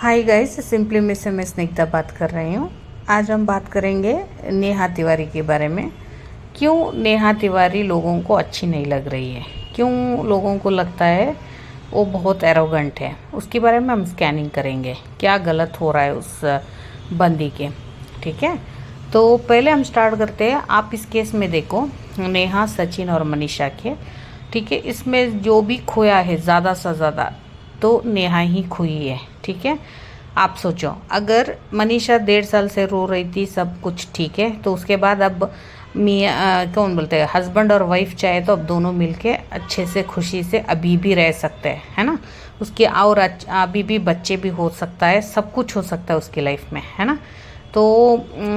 Hi guys, simply miss से मैं स्निग्धा बात कर रही हूँ। आज हम बात करेंगे नेहा तिवारी के बारे में। क्यों नेहा तिवारी लोगों को अच्छी नहीं लग रही है, क्यों लोगों को लगता है वो बहुत एरोगेंट है, उसके बारे में हम स्कैनिंग करेंगे। क्या गलत हो रहा है उस बंदी के। ठीक है, तो पहले हम स्टार्ट करते हैं। आप इस केस में देखो, नेहा, सचिन और मनीषा के। ठीक है, इसमें जो भी खोया है ज़्यादा से ज़्यादा तो नेहा ही खोई है। ठीक है, आप सोचो, अगर मनीषा 1.5 साल से रो रही थी, सब कुछ ठीक है, तो उसके बाद अब मियाँ कौन बोलते हैं, हस्बैंड और वाइफ चाहे तो अब दोनों मिलके अच्छे से खुशी से अभी भी रह सकते हैं, है ना। उसके और अभी भी बच्चे भी हो सकता है, सब कुछ हो सकता है उसकी लाइफ में, है ना। तो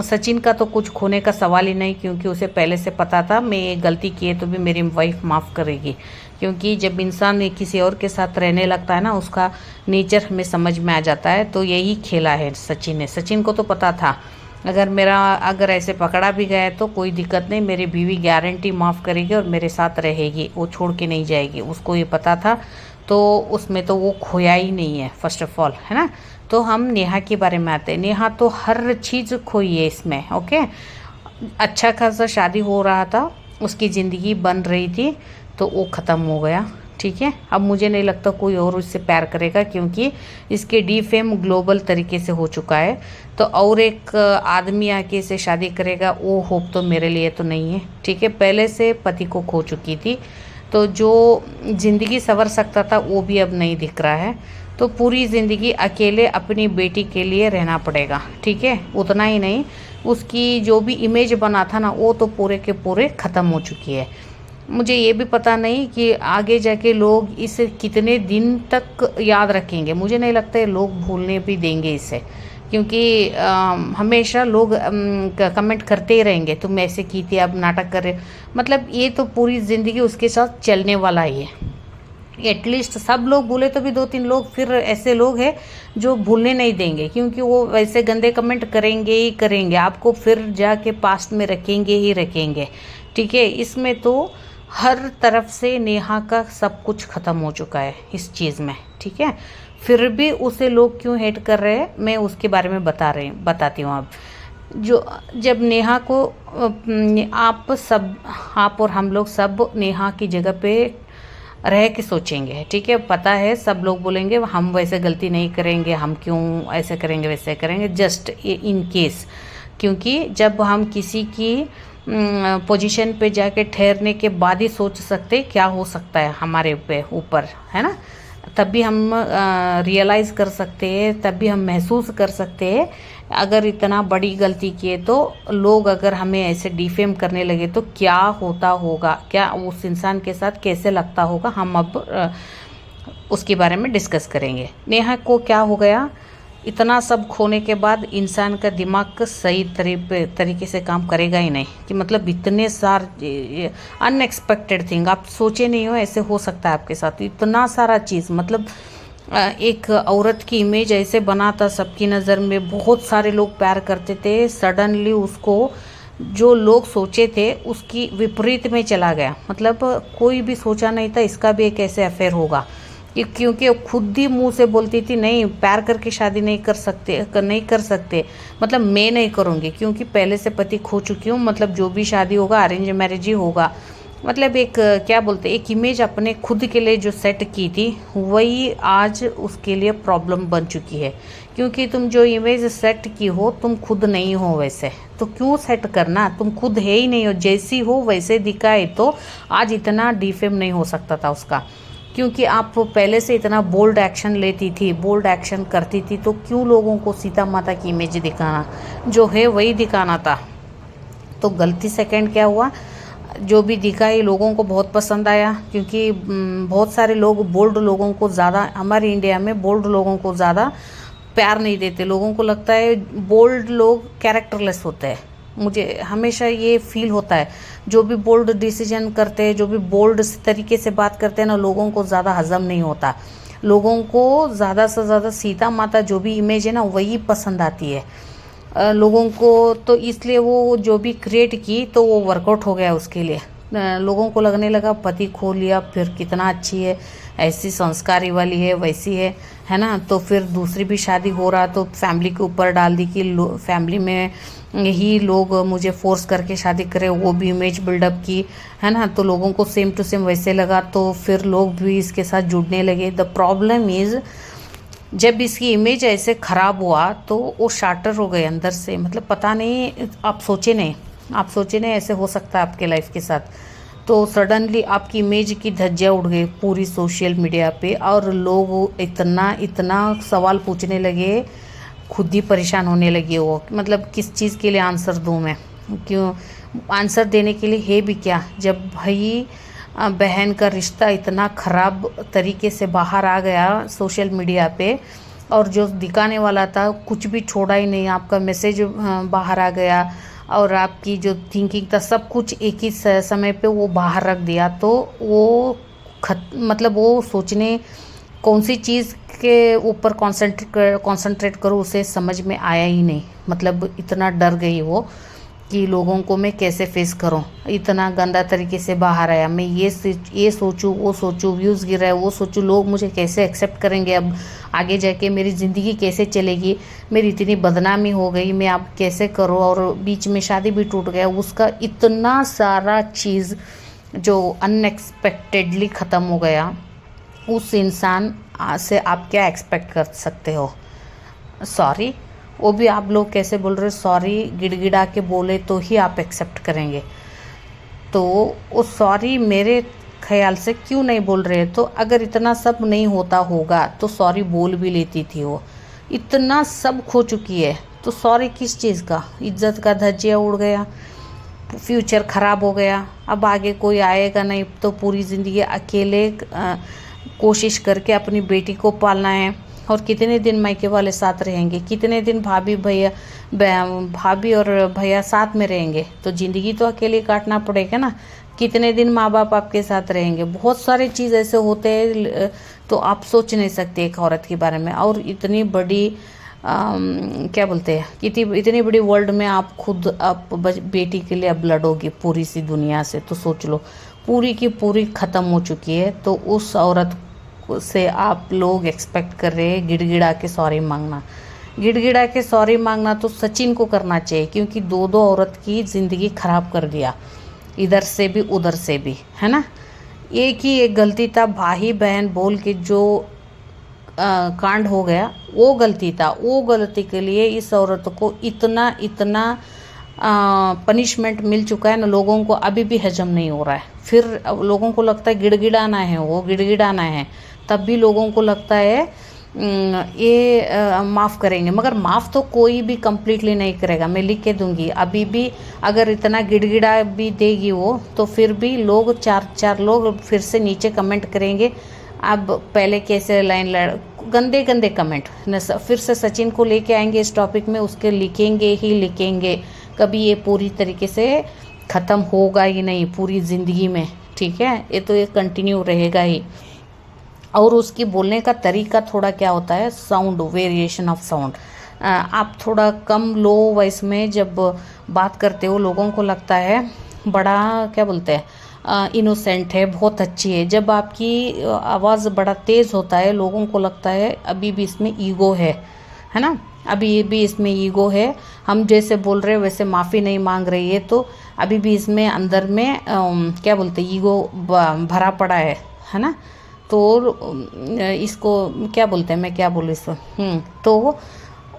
सचिन का तो कुछ खोने का सवाल ही नहीं, क्योंकि उसे पहले से पता था मैं ये गलती की है तो भी मेरी वाइफ माफ़ करेगी। क्योंकि जब इंसान किसी और के साथ रहने लगता है ना, उसका नेचर हमें समझ में आ जाता है। तो यही खेला है सचिन ने। सचिन को तो पता था अगर ऐसे पकड़ा भी गया तो कोई दिक्कत नहीं, मेरी बीवी गारंटी माफ़ करेगी और मेरे साथ रहेगी, वो छोड़ के नहीं जाएगी, उसको ये पता था। तो उसमें तो वो खोया ही नहीं है, फर्स्ट ऑफ ऑल, है ना। तो हम नेहा के बारे में आते हैं। नेहा तो हर चीज़ खोई है इसमें। ओके, अच्छा खासा शादी हो रहा था, उसकी ज़िंदगी बन रही थी, तो वो ख़त्म हो गया। ठीक है, अब मुझे नहीं लगता कोई और उससे प्यार करेगा, क्योंकि इसके डीफेम ग्लोबल तरीके से हो चुका है। तो और एक आदमी आके इसे शादी करेगा, वो होप तो मेरे लिए तो नहीं है। ठीक है, पहले से पति को खो चुकी थी, तो जो ज़िंदगी संवर सकता था वो भी अब नहीं दिख रहा है। तो पूरी ज़िंदगी अकेले अपनी बेटी के लिए रहना पड़ेगा। ठीक है, उतना ही नहीं, उसकी जो भी इमेज बना था ना, वो तो पूरे के पूरे ख़त्म हो चुकी है। मुझे ये भी पता नहीं कि आगे जाके लोग इसे कितने दिन तक याद रखेंगे। मुझे नहीं लगता है लोग भूलने भी देंगे इसे, क्योंकि हमेशा लोग कमेंट करते ही रहेंगे, तुम ऐसे की थी, अब नाटक कर रहे। मतलब ये तो पूरी ज़िंदगी उसके साथ चलने वाला ही है। एटलीस्ट सब लोग भूले तो भी 2-3 लोग फिर ऐसे लोग हैं जो भूलने नहीं देंगे, क्योंकि वो वैसे गंदे कमेंट करेंगे ही करेंगे, आपको फिर जाके पास्ट में रखेंगे ही रखेंगे। ठीक है, इसमें तो हर तरफ से नेहा का सब कुछ ख़त्म हो चुका है इस चीज़ में। ठीक है, फिर भी उसे लोग क्यों हेट कर रहे हैं, मैं उसके बारे में बताती हूँ। अब जो जब नेहा को आप और हम लोग सब नेहा की जगह पे रह के सोचेंगे। ठीक है, पता है सब लोग बोलेंगे हम वैसे गलती नहीं करेंगे, हम क्यों ऐसे करेंगे वैसे करेंगे, जस्ट इन केस। क्योंकि जब हम किसी की पोजीशन पे जाके ठहरने के बाद ही सोच सकते क्या हो सकता है हमारे पे ऊपर, है ना। तभी हम रियलाइज़ कर सकते हैं, तभी हम महसूस कर सकते हैं। अगर इतना बड़ी गलती किए तो लोग अगर हमें ऐसे डिफेम करने लगे तो क्या होता होगा, क्या उस इंसान के साथ कैसे लगता होगा, हम अब उसके बारे में डिस्कस करेंगे। नेहा को क्या हो गया, इतना सब खोने के बाद इंसान का दिमाग सही तरीके से काम करेगा ही नहीं। कि मतलब इतने सारे अनएक्सपेक्टेड थिंग आप सोचे नहीं हो ऐसे हो सकता है आपके साथ, इतना सारा चीज़। मतलब एक औरत की इमेज ऐसे बना था सबकी नज़र में, बहुत सारे लोग प्यार करते थे, सडनली उसको जो लोग सोचे थे उसकी विपरीत में चला गया। मतलब कोई भी सोचा नहीं था इसका भी एक ऐसे अफेयर होगा, क्योंकि वो खुद ही मुंह से बोलती थी नहीं प्यार करके शादी नहीं कर सकते। मतलब मैं नहीं करूँगी, क्योंकि पहले से पति खो चुकी हूँ, मतलब जो भी शादी होगा अरेंज मैरिज ही होगा। मतलब एक क्या बोलते, एक इमेज अपने खुद के लिए जो सेट की थी वही आज उसके लिए प्रॉब्लम बन चुकी है। क्योंकि तुम जो इमेज सेट की हो तुम खुद नहीं हो वैसे, तो क्यों सेट करना, तुम खुद है ही नहीं हो, जैसी हो वैसे दिखाए तो आज इतना डिफेम नहीं हो सकता था उसका। क्योंकि आप पहले से इतना बोल्ड एक्शन लेती थी, बोल्ड एक्शन करती थी, तो क्यों लोगों को सीता माता की इमेज दिखाना, जो है वही दिखाना था। तो गलती सेकंड क्या हुआ, जो भी दिखा ये लोगों को बहुत पसंद आया। क्योंकि बहुत सारे लोग बोल्ड लोगों को ज़्यादा, हमारे इंडिया में बोल्ड लोगों को ज़्यादा प्यार नहीं देते। लोगों को लगता है बोल्ड लोग कैरेक्टरलेस होते हैं। मुझे हमेशा ये फील होता है, जो भी बोल्ड डिसीजन करते हैं, जो भी बोल्ड तरीके से बात करते हैं ना, लोगों को ज़्यादा हजम नहीं होता। लोगों को ज़्यादा से ज़्यादा सीता माता जो भी इमेज है ना वही पसंद आती है लोगों को। तो इसलिए वो जो भी क्रिएट की तो वो वर्कआउट हो गया उसके लिए। लोगों को लगने लगा पति खो लिया फिर कितना अच्छी है, ऐसी संस्कारी वाली है, वैसी है। है ना। तो फिर दूसरी भी शादी हो रहा तो फैमिली के ऊपर डाल दी कि फैमिली में ही लोग मुझे फोर्स करके शादी करे, वो भी इमेज बिल्डअप की, है ना। तो लोगों को सेम टू सेम वैसे लगा तो फिर लोग भी इसके साथ जुड़ने लगे। द प्रॉब्लम इज़ जब इसकी इमेज ऐसे ख़राब हुआ तो वो शाटर हो गए अंदर से। मतलब पता नहीं, आप सोचे नहीं ऐसे हो सकता है आपके लाइफ के साथ। तो सडनली आपकी इमेज की धज्जियाँ उड़ गई पूरी सोशल मीडिया पे, और लोग इतना सवाल पूछने लगे, खुद ही परेशान होने लगे वो। मतलब किस चीज़ के लिए आंसर दूँ मैं, क्यों आंसर देने के लिए है भी क्या, जब भाई बहन का रिश्ता इतना ख़राब तरीके से बाहर आ गया सोशल मीडिया पे, और जो दिखाने वाला था कुछ भी छोड़ा ही नहीं, आपका मैसेज बाहर आ गया, और आपकी जो थिंकिंग था सब कुछ एक ही समय पे वो बाहर रख दिया। तो वो मतलब वो सोचने कौन सी चीज़ के ऊपर कॉन्सेंट्रेट करो उसे समझ में आया ही नहीं। मतलब इतना डर गई वो कि लोगों को मैं कैसे फेस करूं, इतना गंदा तरीके से बाहर आया। मैं ये सोचूं वो सोचूं, व्यूज़ गिर रहा है वो सोचूं, लोग मुझे कैसे एक्सेप्ट करेंगे, अब आगे जाके मेरी ज़िंदगी कैसे चलेगी, मेरी इतनी बदनामी हो गई, मैं अब कैसे करूं, और बीच में शादी भी टूट गया। उसका इतना सारा चीज़ जो अनएक्सपेक्टेडली ख़त्म हो गया, उस इंसान से आप क्या एक्सपेक्ट कर सकते हो। सॉरी, वो भी आप लोग कैसे बोल रहे हो, सॉरी गिड़गिड़ा के बोले तो ही आप एक्सेप्ट करेंगे। तो वो सॉरी मेरे ख्याल से क्यों नहीं बोल रहे, तो अगर इतना सब नहीं होता होगा तो सॉरी बोल भी लेती थी वो। इतना सब खो चुकी है तो सॉरी किस चीज़ का, इज्जत का धज्जिया उड़ गया, फ्यूचर ख़राब हो गया, अब आगे कोई आएगा नहीं, तो पूरी ज़िंदगी अकेले कोशिश करके अपनी बेटी को पालना है। और कितने दिन मायके वाले साथ रहेंगे, कितने दिन भाभी और भैया साथ में रहेंगे, तो ज़िंदगी तो अकेले काटना पड़ेगा ना। कितने दिन माँ बाप आपके साथ रहेंगे, बहुत सारे चीज़ ऐसे होते हैं, तो आप सोच नहीं सकते एक औरत के बारे में। और इतनी बड़ी क्या बोलते हैं, इतनी बड़ी वर्ल्ड में आप खुद आप बेटी के लिए अब लड़ोगे पूरी सी दुनिया से, तो सोच लो पूरी की पूरी ख़त्म हो चुकी है। तो उस औरत से आप लोग एक्सपेक्ट कर रहे हैं गिड़गिड़ा के सॉरी मांगना। गिड़गिड़ा के सॉरी मांगना तो सचिन को करना चाहिए, क्योंकि दो औरत की ज़िंदगी ख़राब कर दिया, इधर से भी उधर से भी, है ना। एक ही एक गलती था, भाई बहन बोल के जो कांड हो गया वो गलती था। वो गलती के लिए इस औरत को इतना पनिशमेंट मिल चुका है ना, लोगों को अभी भी हजम नहीं हो रहा है। फिर लोगों को लगता है गिड़गिड़ाना है, वो गिड़गिड़ाना है, तब भी लोगों को लगता है ये माफ़ करेंगे, मगर माफ़ तो कोई भी कम्प्लीटली नहीं करेगा। मैं लिख के दूंगी, अभी भी अगर इतना गिड़गिड़ा भी देगी वो, तो फिर भी लोग चार लोग फिर से नीचे कमेंट करेंगे। अब पहले कैसे लाइन गंदे गंदे कमेंट फिर से सचिन को लेके आएंगे इस टॉपिक में, उसके लिखेंगे ही लिखेंगे। कभी ये पूरी तरीके से ख़त्म होगा ही नहीं पूरी ज़िंदगी में, ठीक है, ये तो ये कंटिन्यू रहेगा ही। और उसकी बोलने का तरीका थोड़ा क्या होता है, साउंड, वेरिएशन ऑफ साउंड। आप थोड़ा कम लो वॉइस में जब बात करते हो, लोगों को लगता है बड़ा क्या बोलते हैं इनोसेंट है, बहुत अच्छी है। जब आपकी आवाज़ बड़ा तेज़ होता है, लोगों को लगता है अभी भी इसमें ईगो है ना, अभी भी इसमें ईगो है, हम जैसे बोल रहे हैं वैसे माफ़ी नहीं मांग रही है, तो अभी भी इसमें अंदर में क्या बोलते हैं ईगो भरा पड़ा है ना। तो इसको क्या बोलते हैं, मैं क्या बोलूँ इसको, तो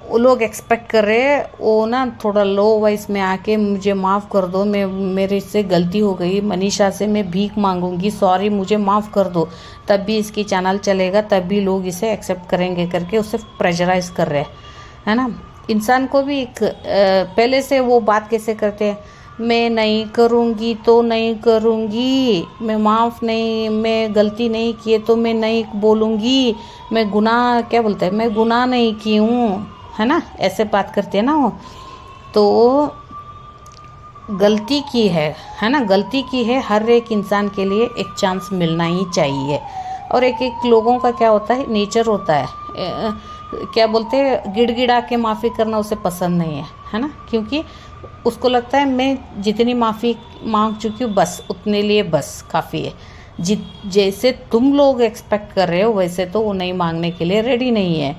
वो लोग एक्सपेक्ट कर रहे हैं वो ना थोड़ा लो वॉइस में आके मुझे माफ़ कर दो, मेरे से गलती हो गई, मनीषा से मैं भीख मांगूंगी, सॉरी मुझे माफ़ कर दो, तब भी इसकी चैनल चलेगा, तब भी लोग इसे एक्सेप्ट करेंगे करके उसे प्रेशराइज कर रहे हैं, है ना। इंसान को भी एक पहले से वो बात कैसे करते हैं, मैं नहीं करूँगी तो नहीं करूँगी, मैं माफ़ नहीं, मैं गलती नहीं किए तो मैं नहीं बोलूँगी, मैं गुनाह क्या बोलते हैं, मैं गुनाह नहीं की हूँ, है ना, ऐसे बात करते हैं ना वो। तो गलती की है ना, गलती की है, हर एक इंसान के लिए एक चांस मिलना ही चाहिए। और एक लोगों का क्या होता है, नेचर होता है, क्या बोलते हैं, गिड़गिड़ा के माफ़ी करना उसे पसंद नहीं है ना, क्योंकि उसको लगता है मैं जितनी माफ़ी मांग चुकी हूँ बस उतने लिए बस काफ़ी है जैसे तुम लोग एक्सपेक्ट कर रहे हो वैसे तो वो नहीं मांगने के लिए रेडी नहीं है।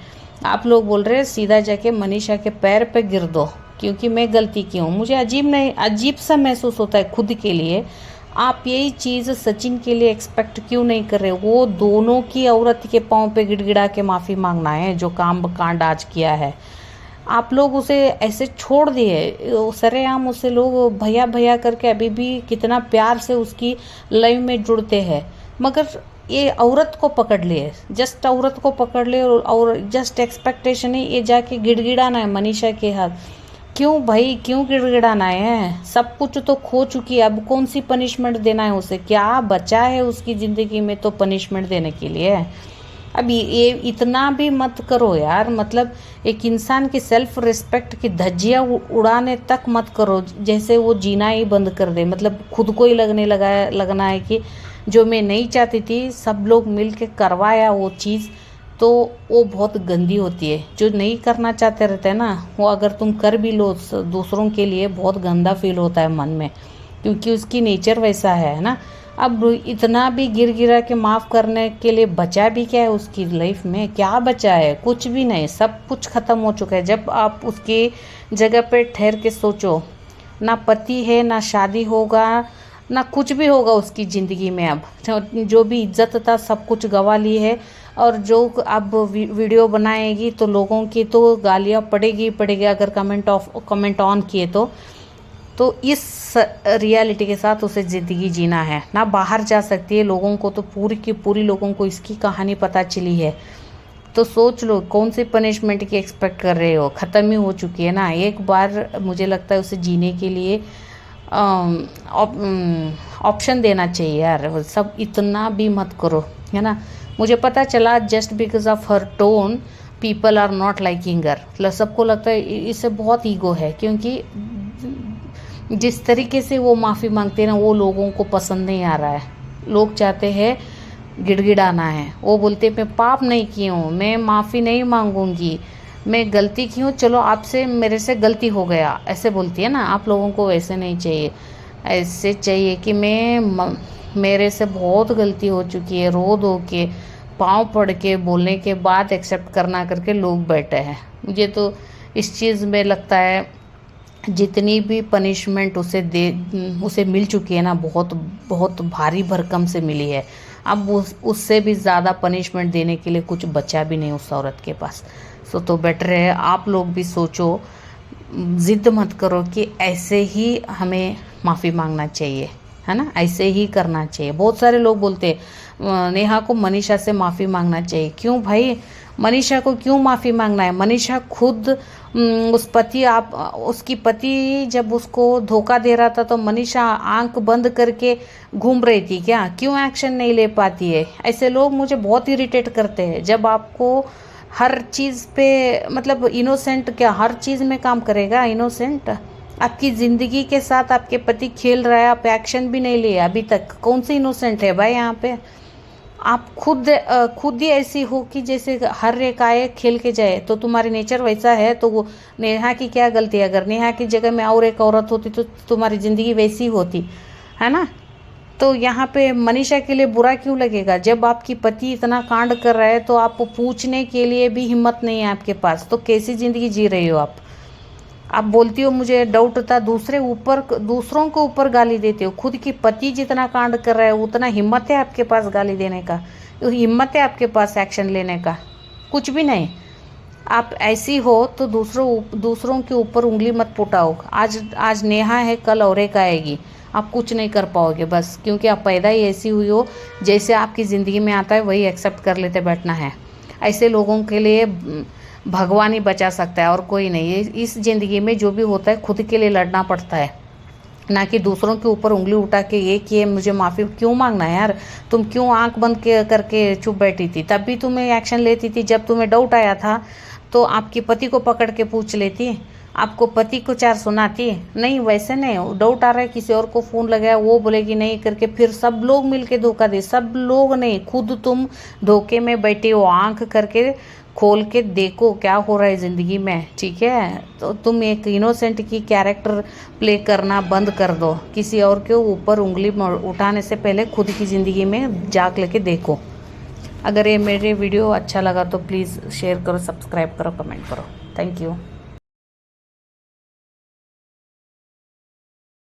आप लोग बोल रहे हैं सीधा जाके मनीषा के पैर पे गिर दो क्योंकि मैं गलती की हूँ। मुझे अजीब सा महसूस होता है खुद के लिए। आप यही चीज़ सचिन के लिए एक्सपेक्ट क्यों नहीं कर रहे? वो दोनों की औरत के पाँव पे गिड़गिड़ा के माफ़ी मांगना है जो काम कांड आज किया है। आप लोग उसे ऐसे छोड़ दिए, सरेआम उसे लोग भैया भैया करके अभी भी कितना प्यार से उसकी लाइफ में जुड़ते हैं, मगर ये औरत को पकड़ लिए, जस्ट औरत को पकड़ लिए और जस्ट एक्सपेक्टेशन है ये जाके गिड़गिड़ाना है मनीषा के हाथ। क्यों भाई, क्यों गिड़गिड़ाना है? सब कुछ तो खो चुकी है, अब कौन सी पनिशमेंट देना है उसे? क्या बचा है उसकी ज़िंदगी में तो पनिशमेंट देने के लिए? अब ये इतना भी मत करो यार, मतलब एक इंसान की सेल्फ रिस्पेक्ट की धज्जियाँ उड़ाने तक मत करो जैसे वो जीना ही बंद कर दे। मतलब खुद को ही लगना है कि जो मैं नहीं चाहती थी सब लोग मिल के करवाया वो चीज़, तो वो बहुत गंदी होती है। जो नहीं करना चाहते रहते हैं ना, वो अगर तुम कर भी लो दूसरों के लिए बहुत गंदा फील होता है मन में, क्योंकि उसकी नेचर वैसा है ना। अब इतना भी गिर गिरा के माफ़ करने के लिए बचा भी क्या है उसकी लाइफ में? क्या बचा है? कुछ भी नहीं, सब कुछ ख़त्म हो चुका है। जब आप उसकी जगह पे ठहर के सोचो, ना पति है, ना शादी होगा, ना कुछ भी होगा उसकी ज़िंदगी में। अब जो भी इज्जत था सब कुछ गंवा ली है, और जो अब वीडियो बनाएगी तो लोगों की तो गालियाँ पड़ेगी अगर कमेंट ऑन किए तो इस रियलिटी के साथ उसे ज़िंदगी जीना है ना। बाहर जा सकती है, लोगों को तो पूरी की पूरी लोगों को इसकी कहानी पता चली है। तो सोच लो कौन सी पनिशमेंट की एक्सपेक्ट कर रहे हो? ख़त्म ही हो चुकी है ना। एक बार मुझे लगता है उसे जीने के लिए ऑप्शन देना चाहिए यार। सब इतना भी मत करो, है ना। मुझे पता चला just because of her tone people are not liking her. सबको लगता है इससे बहुत ईगो है, क्योंकि जिस तरीके से वो माफ़ी मांगते हैं ना वो लोगों को पसंद नहीं आ रहा है। लोग चाहते हैं गिड़गिड़ाना है। वो बोलते मैं पाप नहीं की हूँ, मैं माफ़ी नहीं मांगूंगी, मैं गलती की हूँ, चलो आपसे मेरे से गलती हो गया, ऐसे बोलती है ना। आप लोगों को वैसे नहीं चाहिए, ऐसे चाहिए कि मेरे से बहुत गलती हो चुकी है, रो धो के पाँव पड़ के बोलने के बाद एक्सेप्ट करना करके लोग बैठे हैं। मुझे तो इस चीज़ में लगता है जितनी भी पनिशमेंट उसे मिल चुकी है ना, बहुत बहुत भारी भरकम से मिली है। अब उससे भी ज़्यादा पनिशमेंट देने के लिए कुछ बचा भी नहीं उस औरत के पास। तो बेटर है आप लोग भी सोचो, ज़िद मत करो कि ऐसे ही हमें माफ़ी मांगना चाहिए, है ना, ऐसे ही करना चाहिए। बहुत सारे लोग बोलते हैं नेहा को मनीषा से माफ़ी मांगना चाहिए। क्यों भाई, मनीषा को क्यों माफ़ी मांगना है? मनीषा खुद उसकी पति जब उसको धोखा दे रहा था तो मनीषा आंख बंद करके घूम रही थी क्या? क्यों एक्शन नहीं ले पाती है? ऐसे लोग मुझे बहुत इरिटेट करते हैं। जब आपको हर चीज़ पे, मतलब इनोसेंट क्या हर चीज़ में काम करेगा? इनोसेंट आपकी ज़िंदगी के साथ आपके पति खेल रहा है, आप एक्शन भी नहीं लिए अभी तक। कौन सी इनोसेंट है भाई यहाँ पे? आप खुद ही ऐसी हो कि जैसे हर एक आए खेल के जाए, तो तुम्हारी नेचर वैसा है। तो वो नेहा की क्या गलती है? अगर नेहा की जगह में और एक औरत होती तो तुम्हारी ज़िंदगी वैसी होती, है ना। तो यहाँ पे मनीषा के लिए बुरा क्यों लगेगा? जब आपकी पति इतना कांड कर रहा है तो आप पूछने के लिए भी हिम्मत नहीं है आपके पास, तो कैसी ज़िंदगी जी रही हो आप बोलती हो मुझे डाउट था, दूसरों के ऊपर गाली देते हो। खुद की पति जितना कांड कर रहा है उतना हिम्मत है आपके पास गाली देने का? हिम्मत है आपके पास एक्शन लेने का? कुछ भी नहीं। आप ऐसी हो तो दूसरों के ऊपर उंगली मत उठाओ। आज नेहा है, कल और एक आएगी, आप कुछ नहीं कर पाओगे बस, क्योंकि आप पैदा ही ऐसी हुई हो, जैसे आपकी ज़िंदगी में आता है वही एक्सेप्ट कर लेते बैठना है। ऐसे लोगों के लिए भगवान ही बचा सकता है और कोई नहीं। इस ज़िंदगी में जो भी होता है खुद के लिए लड़ना पड़ता है, ना कि दूसरों के ऊपर उंगली उठा के ये किए मुझे माफ़ी क्यों मांगना है यार? तुम क्यों आंख बंद करके चुप बैठी थी? तब भी तुम्हें एक्शन लेती थी जब तुम्हें डाउट आया था, तो आपके पति को पकड़ के पूछ लेती, आपको पति को 4 सुनाती। नहीं, वैसे नहीं, डाउट आ रहा है किसी और को फ़ोन लगाया, वो बोलेगी नहीं करके फिर सब लोग मिलके धोखा दे। सब लोग नहीं, खुद तुम धोखे में बैठे हो। आंख करके खोल के देखो क्या हो रहा है ज़िंदगी में, ठीक है। तो तुम एक इनोसेंट की कैरेक्टर प्ले करना बंद कर दो। किसी और के ऊपर उंगली उठाने से पहले खुद की ज़िंदगी में झांक लेके देखो। अगर ये मेरे वीडियो अच्छा लगा तो प्लीज़ शेयर करो, सब्सक्राइब करो, कमेंट करो। Thank you.